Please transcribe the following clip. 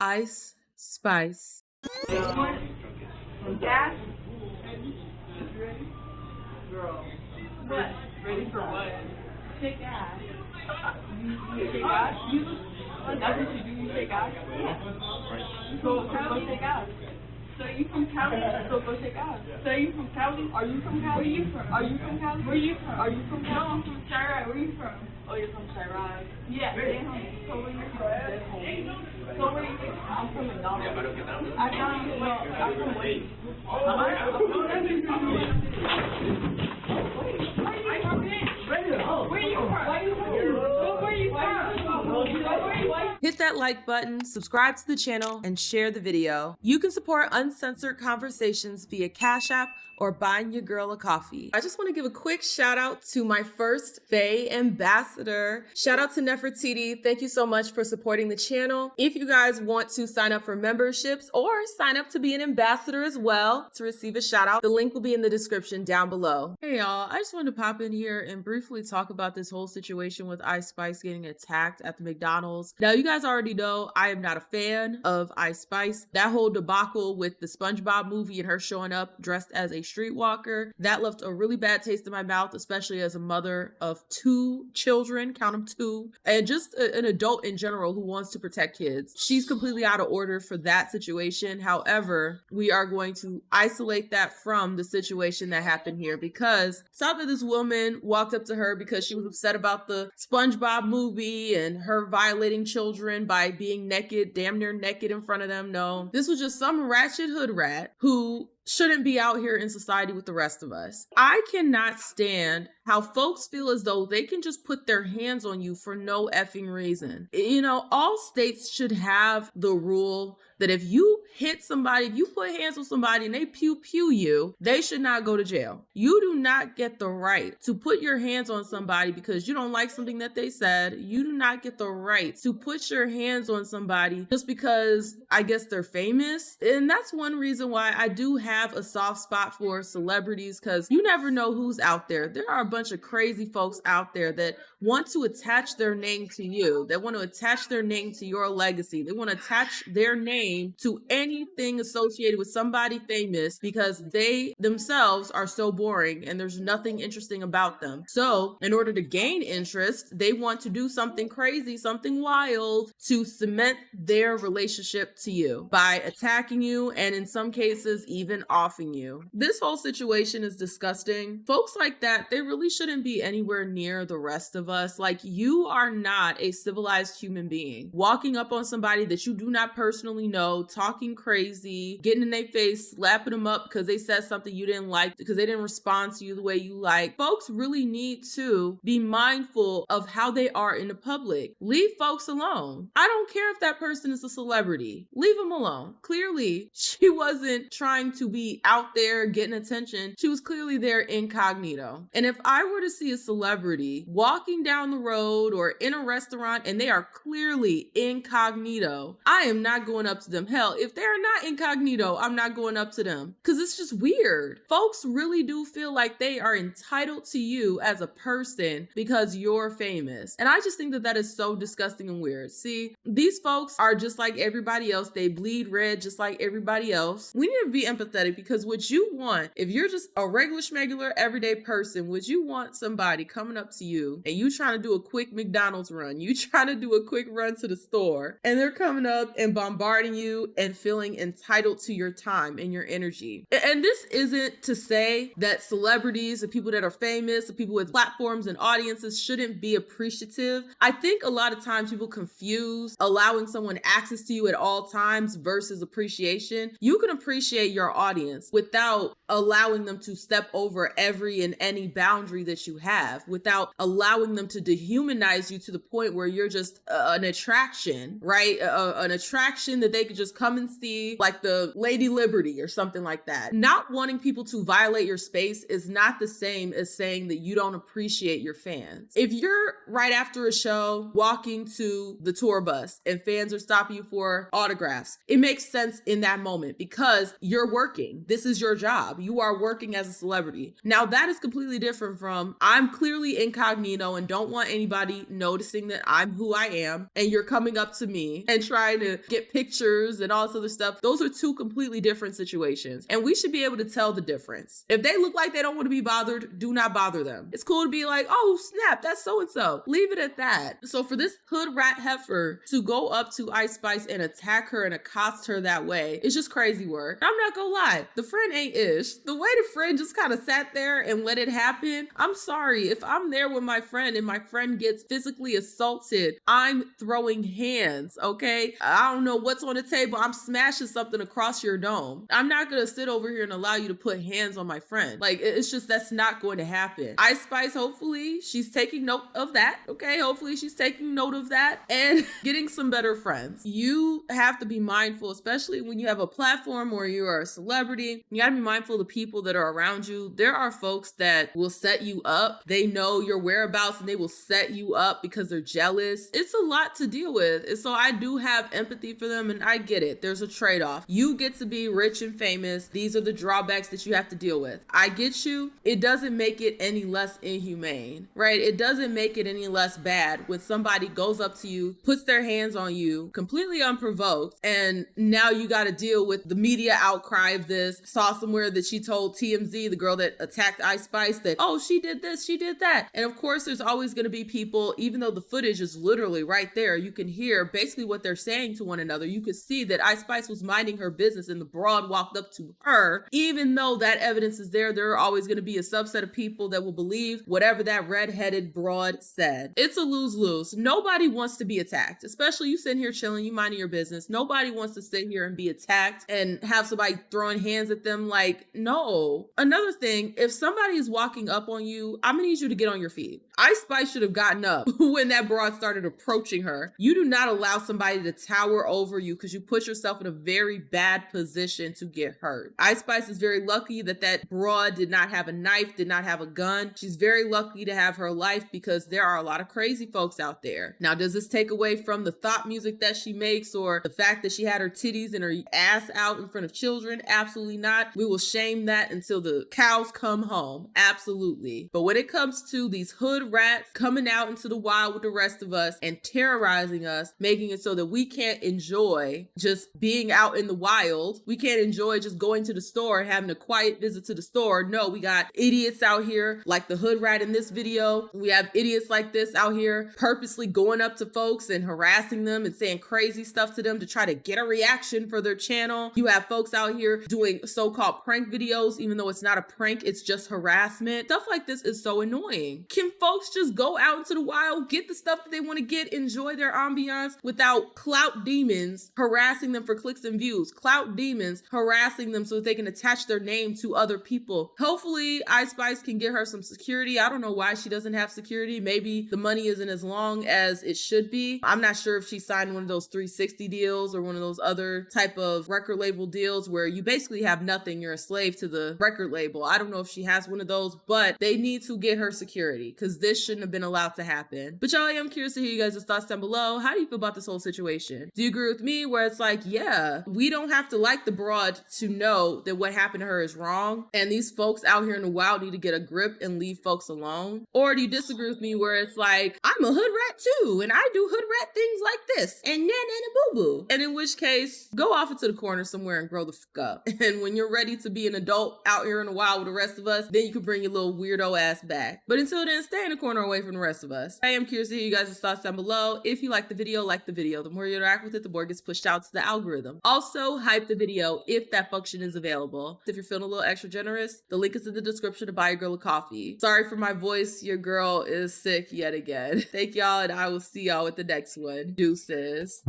Ice Spice. Gas? Ready? Girl. What? Ready for what? Take gas. You take gas? That's what you do, you take gas? Yeah. So go take gas. So you from Cali? So go take gas. So you from Cali? Are you from Cali? Where you from? Are you from Cali? Where you from? Are you from Cali? No, I'm from Chirac. Where you from? Oh, you're from Chirac? Yeah. So where you from? So where you from? I'm from McDonald's. I'm from Wait. Hit that like button, subscribe to the channel, and share the video. You can support uncensored conversations via Cash App or buying your girl a coffee. I just want to give a quick shout out to my first Faye ambassador. Shout out to Nefertiti. Thank you so much for supporting the channel. If you guys want to sign up for memberships or sign up to be an ambassador as well to receive a shout out, the link will be in the description down below. Hey y'all, I just wanted to pop in here and briefly talk about this whole situation with Ice Spice getting attacked at the McDonald's. Now you guys already know I am not a fan of Ice Spice. That whole debacle with the SpongeBob movie and her showing up dressed as a streetwalker, that left a really bad taste in my mouth, especially as a mother of 2 children, count them 2, and just an adult in general who wants to protect kids. She's completely out of order for that situation. However, we are going to isolate that from the situation that happened here, because it's not that this woman walked up to her because she was upset about the SpongeBob movie and her violating children by being naked, damn near naked in front of them. No, this was just some ratchet hood rat who shouldn't be out here in society with the rest of us. I cannot stand how folks feel as though they can just put their hands on you for no effing reason. You know, all states should have the rule that if you hit somebody, if you put hands on somebody and they pew you, they should not go to jail. You do not get the right to put your hands on somebody because you don't like something that they said. You do not get the right to put your hands on somebody just because I guess they're famous. And that's one reason why I do have a soft spot for celebrities, because you never know who's out there. There are a bunch of crazy folks out there that want to attach their name to you. They want to attach their name to your legacy. They want to attach their name to anything associated with somebody famous because they themselves are so boring and there's nothing interesting about them. So in order to gain interest, they want to do something crazy, something wild to cement their relationship to you by attacking you and in some cases even offing you. This whole situation is disgusting. Folks like that, they really shouldn't be anywhere near the rest of us. Like, you are not a civilized human being. Walking up on somebody that you do not personally know, talking crazy, getting in their face, slapping them up because they said something you didn't like, because they didn't respond to you the way you like. Folks really need to be mindful of how they are in the public. Leave folks alone. I don't care if that person is a celebrity. Leave them alone. Clearly, she wasn't trying to be out there getting attention. She was clearly there incognito. And if I were to see a celebrity walking down the road or in a restaurant and they are clearly incognito, I am not going up to them. Hell, if they're not incognito, I'm not going up to them because it's just weird. Folks really do feel like they are entitled to you as a person because you're famous. And I just think that that is so disgusting and weird. See, these folks are just like everybody else. They bleed red just like everybody else. We need to be empathetic, because what you want, if you're just a regular schmegular everyday person, would you want somebody coming up to you and you trying to do a quick McDonald's run, you trying to do a quick run to the store, and they're coming up and bombarding you and feeling entitled to your time and your energy? And this isn't to say that celebrities, the people that are famous, the people with platforms and audiences shouldn't be appreciative. I think a lot of times people confuse allowing someone access to you at all times versus appreciation. You can appreciate your audience without allowing them to step over every and any boundary that you have, without allowing them to dehumanize you to the point where you're just an attraction, right? An attraction that they could just come and see, like the Lady Liberty or something like that. Not wanting people to violate your space is not the same as saying that you don't appreciate your fans. If you're right after a show walking to the tour bus and fans are stopping you for autographs, it makes sense in that moment because you're working. This is your job. You are working as a celebrity. Now that is completely different from I'm clearly incognito and don't want anybody noticing that I'm who I am, and you're coming up to me and trying to get pictures and all this other stuff. Those are two completely different situations, and we should be able to tell the difference. If they look like they don't want to be bothered, do not bother them. It's cool to be like, oh snap, that's so-and-so. Leave it at that. So for this hood rat heifer to go up to Ice Spice and attack her and accost her that way, it's just crazy work. I'm not gonna lie, the friend ain't ish. The way the friend just kind of sat there and let it happen, I'm sorry, if I'm there with my friend and my friend gets physically assaulted, I'm throwing hands, okay? I don't know what's on the table, I'm smashing something across your dome. I'm not gonna sit over here and allow you to put hands on my friend. Like, it's just, that's not going to happen. Ice Spice, hopefully she's taking note of that, okay? Hopefully she's taking note of that and getting some better friends. You have to be mindful, especially when you have a platform where you are a celebrity. You gotta be mindful of the people that are around you. There are folks that will set you up. They know your whereabouts and they will set you up because they're jealous. It's a lot to deal with. And so I do have empathy for them, and I get it. There's a trade-off. You get to be rich and famous. These are the drawbacks that you have to deal with. I get you. It doesn't make it any less inhumane, right? It doesn't make it any less bad when somebody goes up to you, puts their hands on you completely unprovoked, and now you got to deal with the media outcry of this. Saw somewhere that she told TMZ, the girl that attacked Ice Spice, that, oh, she did this, she did that. And of course, there's always going to be people, even though the footage is literally right there, you can hear basically what they're saying to one another. You could see that Ice Spice was minding her business and the broad walked up to her. Even though that evidence is there, there are always going to be a subset of people that will believe whatever that redheaded broad said. It's a lose-lose. Nobody wants to be attacked, especially you sitting here chilling, you minding your business. Nobody wants to sit here and be attacked and have somebody throwing hands at them. Like, no. Another thing, if somebody is walking up on you, I'm gonna need you to get on your feet. Ice Spice should have gotten up when that broad started approaching her. You do not allow somebody to tower over you because you put yourself in a very bad position to get hurt. Ice Spice is very lucky that that broad did not have a knife, did not have a gun. She's very lucky to have her life because there are a lot of crazy folks out there. Now, does this take away from the thought music that she makes or the fact that she had her titties and her ass out in front of children? Absolutely not. We will shame that until the cows come home. Absolutely. But when it comes to these hood rats coming out into the wild with the rest of us and terrorizing us, making it so that we can't enjoy just being out in the wild, we can't enjoy just going to the store and having a quiet visit to the store. No, we got idiots out here like the hood rat in this video. We have idiots like this out here purposely going up to folks and harassing them and saying crazy stuff to them to try to get a reaction for their channel. You have folks out here doing so-called prank videos, even though it's not a prank, it's just harassment. Stuff like this is so annoying. Can folks just go out into the wild, get the stuff that they want to get, enjoy their ambiance without clout demons harassing them for clicks and views, clout demons harassing them so that they can attach their name to other people? Hopefully Ice Spice can get her some security. I don't know why she doesn't have security. Maybe the money isn't as long as it should be. I'm not sure if she signed one of those 360 deals or one of those other type of record label deals where you basically have nothing. You're a slave to the record label. I don't know if she has one of those, but they need to get her security because this shouldn't have been allowed to happen. But y'all, I am curious to hear you guys' thoughts down below. How do you feel about this whole situation? Do you agree with me where it's like, yeah, we don't have to like the broad to know that what happened to her is wrong and these folks out here in the wild need to get a grip and leave folks alone? Or do you disagree with me where it's like, I'm a hood rat too and I do hood rat things like this and na boo boo? And in which case, go off into the corner somewhere and grow the fuck up. And when you're ready to be an adult out here in the wild with the rest of us, then you can bring your little weirdo ass back. But until then, stay in the corner away from the rest of us. I am curious to hear you guys' thoughts down below. If you like the video, like the video. The more you interact with it, the more it gets pushed out to the algorithm. Also, hype the video if that function is available. If you're feeling a little extra generous, the link is in the description to buy your girl a coffee. Sorry for my voice. Your girl is sick yet again. Thank y'all, and I will see y'all with the next one. Deuces.